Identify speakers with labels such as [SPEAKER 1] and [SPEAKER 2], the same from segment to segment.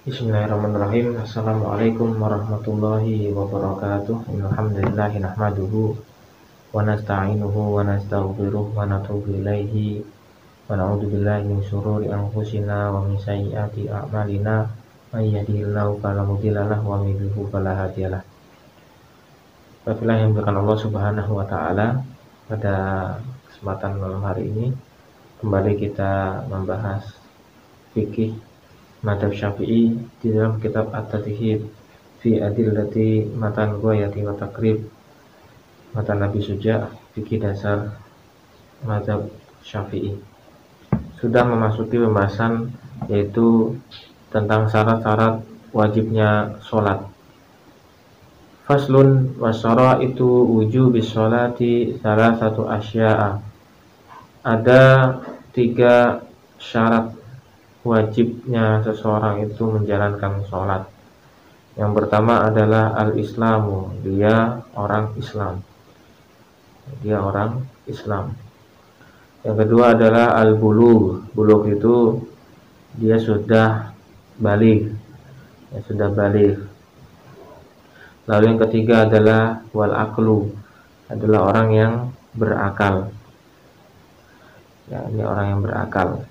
[SPEAKER 1] Bismillahirrahmanirrahim. Assalamualaikum warahmatullahi wabarakatuh. Alhamdulillahi nahmaduhu wa nasta'inuhu wa nastaghfiruh wa natubu ilaihi wa na'udzu billahi min syururi anfusina wa min sayyiati a'malina may yahdihillahu fala mudilla lahu wa may yudlil fala hadiyalah. Baiklah yang dimuliakan Allah Subhanahu wa taala, pada kesempatan malam hari ini kembali kita membahas fikih Madzhab Syafi'i di dalam kitab At-Tadhhib fi Adillati Matan Ghayati wa Taqrib, matan Nabi Suja, fikih dasar Madzhab Syafi'i. Sudah memasuki pembahasan yaitu tentang syarat-syarat wajibnya sholat. Faslun wasyara itu wujubis sholati salah satu asya'a. Ada 3 syarat wajibnya seseorang itu menjalankan sholat. Yang pertama adalah al-islamu, dia orang Islam. Yang kedua adalah al-bulugh, bulugh itu dia sudah baligh, Lalu yang ketiga adalah wal aqlu, adalah orang yang berakal. Ya, ini orang yang berakal.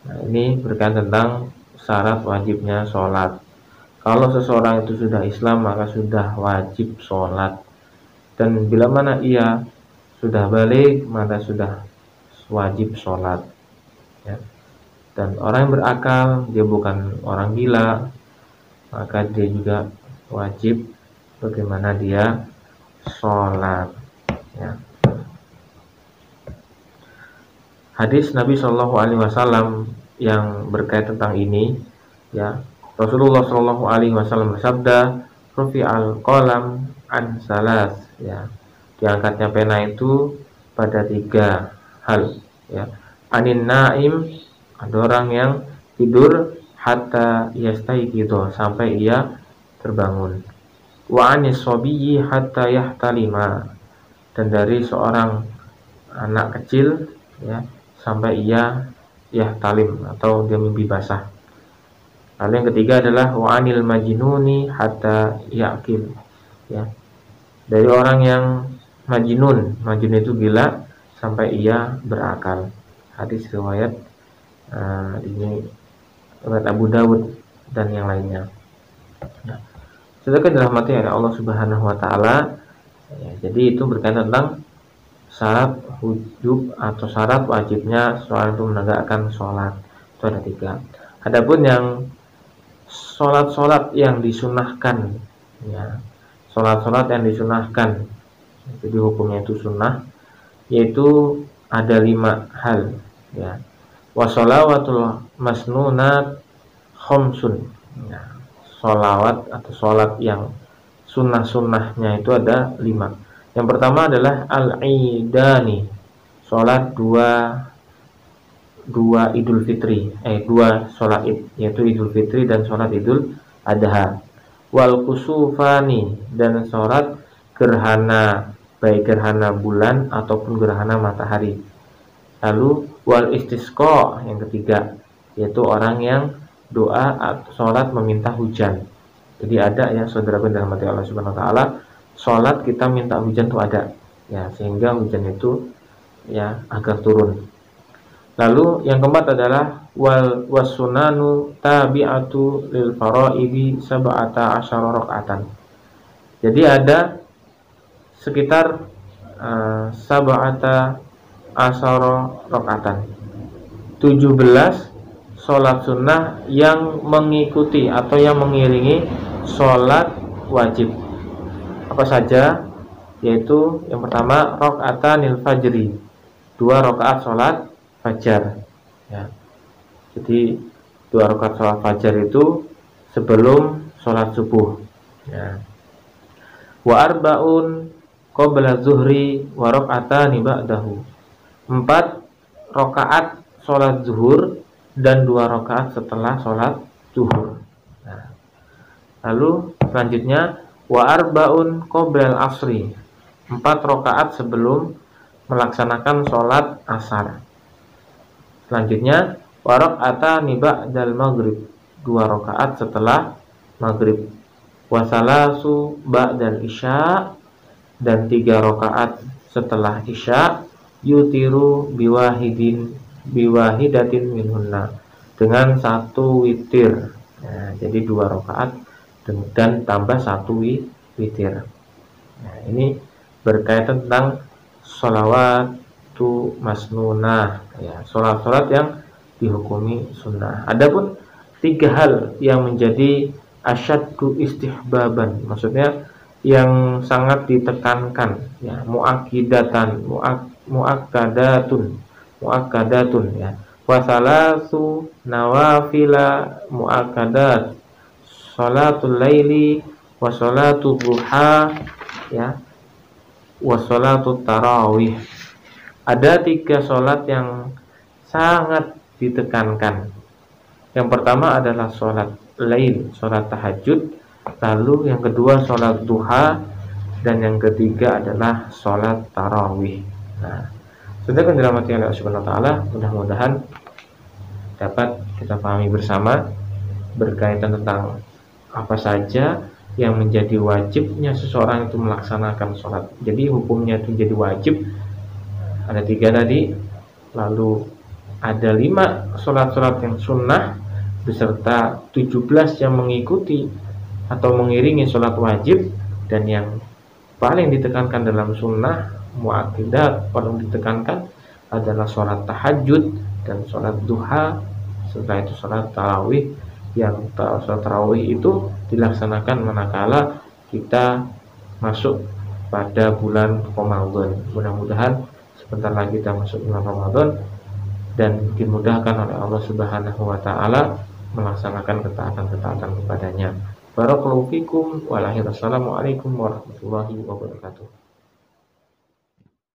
[SPEAKER 1] Nah, ini berkaitan tentang syarat wajibnya sholat. Kalau seseorang itu sudah Islam maka sudah wajib sholat. Dan bila mana ia sudah balik maka sudah wajib sholat. Ya. Dan orang yang berakal, dia bukan orang gila, maka dia juga wajib bagaimana dia sholat. Ya. Hadis Nabi Shallallahu Alaihi Wasallam yang berkaitan tentang ini, ya, Rasulullah Shallallahu Alaihi Wasallam bersabda, "Rufi'al qalam an salas," ya, diangkatnya pena itu pada 3 hal, ya. Anin naim, ada orang yang tidur, hatta yastayqido, sampai ia terbangun. Wa anis sobiyyi hatta yahtalima, dan dari seorang anak kecil, ya, sampai ia yahtalim atau dia mimpi basah. Lalu yang ketiga adalah wa anil majnuni hatta yaqil, ya, dari orang yang majnun itu gila sampai ia berakal. Hadis riwayat ini riwayat Abu Dawud dan yang lainnya. Nah, sedangkan dirahmati oleh Allah Subhanahu wa taala, ya, jadi itu berkaitan tentang syarat wujub atau syarat wajibnya seorang itu menegakkan sholat. Itu ada 3. Adapun yang sholat yang disunahkan, ya, sholat yang disunahkan, jadi hukumnya itu sunnah, yaitu ada 5 hal, ya. Wassalawatul masnunat khamsun, ya, sholawat atau sholat yang sunnahnya itu ada 5. Yang pertama adalah al-idani, sholat dua Idul Fitri, 2 sholat Id, yaitu Idul Fitri dan sholat Idul Adha. Wal kusufani, dan sholat gerhana, baik gerhana bulan ataupun gerhana matahari. Lalu wal istisqa, yang ketiga, yaitu orang yang doa atau sholat meminta hujan. Jadi ada, ya, saudara dalam hati Allah Subhanahu wa taala, sholat kita minta hujan itu ada, ya, sehingga hujan itu, ya, agar turun. Lalu yang keempat adalah wal wasunanu tabi'atu lil faraidi sab'ata asyara rakaatan. Jadi ada sekitar sab'ata asyara rakaatan, 17 sholat sunnah yang mengikuti atau yang mengiringi sholat wajib. Apa saja? Yaitu yang pertama rakaatanil fajri, 2 rakaat sholat fajar, ya. Jadi 2 rakaat sholat fajar itu sebelum sholat subuh, ya. Wa arba'un qabla zuhri wa raka'atani ba'dahu, 4 rakaat sholat zuhur dan 2 rakaat setelah sholat zuhur. Nah, lalu selanjutnya wa arba'un qoblal asri, 4 rakaat sebelum melaksanakan sholat asar. Selanjutnya warak'atani ba'dal maghrib, 2 rakaat setelah maghrib. Wasalasu ba'dal isya, dan 3 rakaat setelah isya. Yutiru biwahidatin minhunna, dengan 1 witir. Nah, jadi 2 rakaat dan tambah 1 witir. Nah, ini berkaitan tentang sholawatu masnunah, ya, sholat-sholat yang dihukumi sunnah. Adapun 3 hal yang menjadi asyaddu istihbaban, maksudnya yang sangat ditekankan, ya, muakkadatun, ya, wasalasu nawafila muakkadat, sholatul laili wa sholatul duha, ya, wa sholatul tarawih. Ada 3 sholat yang sangat ditekankan. Yang pertama adalah sholat lail, sholat tahajud. Lalu yang kedua sholat duha, dan yang ketiga adalah sholat tarawih. Nah, sudah kan dirahmati oleh Allah Subhanahu wa taala, mudah-mudahan dapat kita pahami bersama berkaitan tentang apa saja yang menjadi wajibnya seseorang itu melaksanakan sholat. Jadi hukumnya itu jadi wajib ada 3 tadi, lalu ada 5 sholat-sholat yang sunnah beserta 17 yang mengikuti atau mengiringi sholat wajib, dan yang paling ditekankan dalam sunnah muakkidat, paling ditekankan adalah sholat tahajud dan sholat duha. Setelah itu sholat tarawih, yang sholat tarawih itu dilaksanakan manakala kita masuk pada bulan Ramadan. Mudah-mudahan sebentar lagi kita masuk bulan Ramadan dan dimudahkan oleh Allah Subhanahu wa taala melaksanakan ketaatan-ketaatan kepadanya. Barakallahu fikum. Wassalamualaikum warahmatullahi wabarakatuh.